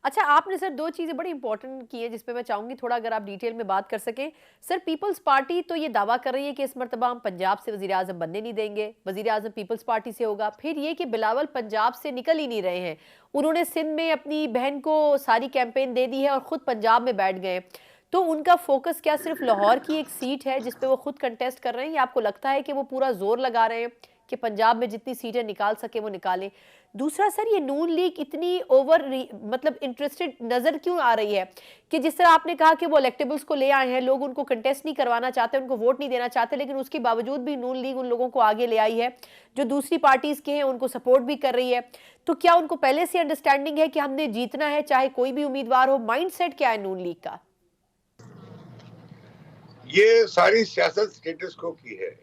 अच्छा, आपने सर 2 चीज़ें बड़ी इंपॉर्टेंट की हैं जिस पे मैं चाहूँगी थोड़ा अगर आप डिटेल में बात कर सकें। सर पीपल्स पार्टी तो ये दावा कर रही है कि इस मर्तबा हम पंजाब से वज़ीर-ए-आज़म बनने नहीं देंगे, वज़ीर-ए-आज़म पीपल्स पार्टी से होगा। फिर ये कि बिलावल पंजाब से निकल ही नहीं रहे हैं। उन्होंने सिंध में अपनी बहन को सारी कैंपेन दे दी है और खुद पंजाब में बैठ गए हैं। तो उनका फ़ोकस क्या सिर्फ़ लाहौर की एक सीट है जिस पे वो खुद कंटेस्ट कर रहे हैं या आपको लगता है कि वो पूरा ज़ोर लगा रहे हैं कि पंजाब में जितनी सीटें निकाल सके वो निकालें? दूसरा सर ये नून लीग इतनी मतलब इंटरेस्टेड नजर क्यों आ रही है कि जिस तरह आपने कहा कि वो इलेक्टेबल्स को ले आए हैं, लोग उनको कंटेस्ट नहीं करवाना चाहते, उनको वोट नहीं देना चाहते, लेकिन उसके बावजूद भी नून लीग उन लोगों को आगे ले आई है जो दूसरी पार्टीज के हैं, उनको सपोर्ट भी कर रही है। तो क्या उनको पहले से अंडरस्टैंडिंग है कि हमने जीतना है चाहे कोई भी उम्मीदवार हो? माइंडसेट क्या है नून लीग का? ये सारी सियासत स्टेटस को की है।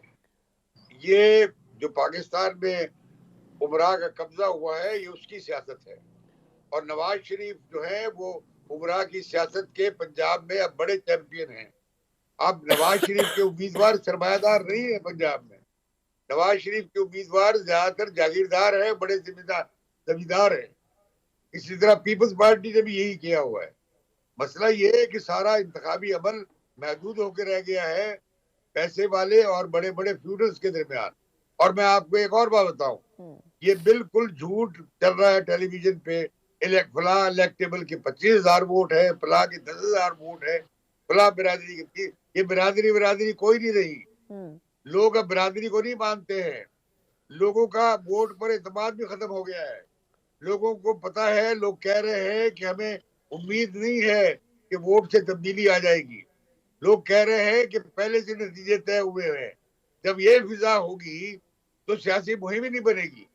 ये जो पाकिस्तान में उमरा का कब्जा हुआ है, ये उसकी सियासत है। और नवाज शरीफ जो है वो उमरा की सियासत के पंजाब में अब बड़े चैंपियन हैं। अब नवाज शरीफ के उम्मीदवार सरमायादार नहीं है पंजाब में। नवाज शरीफ के उम्मीदवार ज्यादातर जागीरदार है, बड़े जमींदार है। इसी तरह पीपल्स पार्टी ने भी यही किया हुआ है। मसला ये है कि सारा इंतखाबी अमल महदूद होकर रह गया है पैसे वाले और बड़े बड़े फ्यूडल्स के दरमियान। और मैं आपको एक और बात बताऊं, ये बिल्कुल झूठ चल रहा है टेलीविजन पे। फला इलेक्टेबल के 25,000 वोट है, फला के 10,000 वोट है, फला बिरादरी की। ये बिरादरी बिरादरी कोई नहीं रही। लोग अब बिरादरी को नहीं मानते हैं। लोगों का वोट पर एतमाद भी खत्म हो गया है। लोगों को पता है, लोग कह रहे हैं कि हमें उम्मीद नहीं है कि वोट से तब्दीली आ जाएगी। लोग कह रहे हैं कि पहले से नतीजे तय हुए हैं। जब ये फिजा होगी तो सियासी मुहिम ही नहीं बनेगी।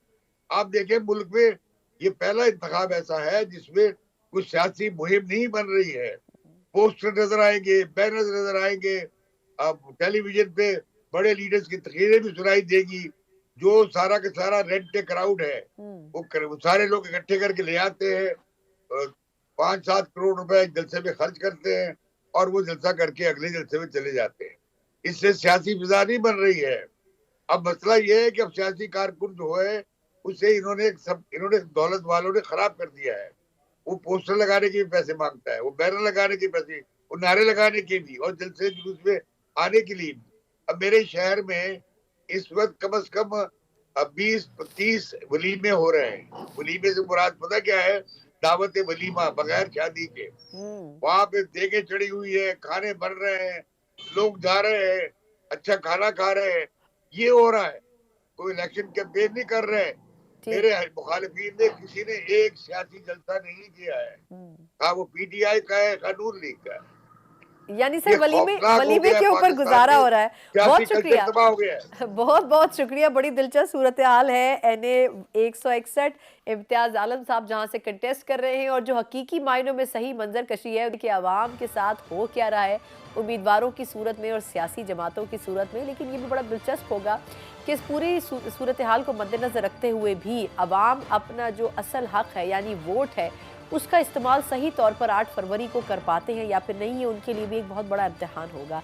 आप देखें, मुल्क में ये पहला इंतखाब ऐसा है जिसमें कुछ सियासी मुहिम नहीं बन रही है। पोस्टर नजर आएंगे, बैनर नजर आएंगे, अब टेलीविजन पे बड़े लीडर्स की तकरीरें भी सुनाई देगी। जो सारा का सारा रेंट क्राउड है वो सारे लोग इकट्ठे करके ले आते हैं। 5-7 करोड़ रुपए जलसे में खर्च करते हैं और वो जलसा करके अगले जलसे में चले जाते हैं। इससे सियासी फिजा नहीं बन रही है। अब मसला ये है कि अब सियासी कारकुन जो है उसे इन्होंने दौलत वालों ने खराब कर दिया है। वो पोस्टर लगाने के भी पैसे मांगता है, वो बैनर लगाने के पैसे, वो नारे लगाने के भी, और जलसे जुलूस में आने के लिए भी। अब मेरे शहर में इस वक्त कम से कम 20-30 वलीमे हो रहे हैं। वलीमे से मुराद पता क्या है? दावत वलीमा बगैर शादी के। वहां पे देगे चढ़ी हुई है, खाने बन रहे हैं, लोग जा रहे हैं, अच्छा खाना खा रहे हैं। ये हो रहा है। कोई इलेक्शन कैंपेन नहीं कर रहे। मेरे मुखालिफिन ने किसी ने एक सियासी जलसा नहीं किया है। हाँ, वो पीटीआई का है, नून लीग का है। यानी सर वलीमे के ऊपर गुजारा हो रहा है। बहुत शुक्रिया, बहुत बहुत शुक्रिया। बड़ी दिलचस्प सूरत हाल है एनए 161 इम्तियाज आलम साहब जहां से कंटेस्ट कर रहे हैं और जो हकीकी मायनों में सही मंजर कशी है उनके आवाम के साथ हो क्या रहा है उम्मीदवारों की सूरत में और सियासी जमातों की सूरत में। लेकिन ये भी बड़ा दिलचस्प होगा कि इस पूरी सूरत हाल को मद्देनजर रखते हुए भी अवाम अपना जो असल हक है यानी वोट है उसका इस्तेमाल सही तौर पर 8 फरवरी को कर पाते हैं या फिर नहीं, ये उनके लिए भी एक बहुत बड़ा इम्तिहान होगा।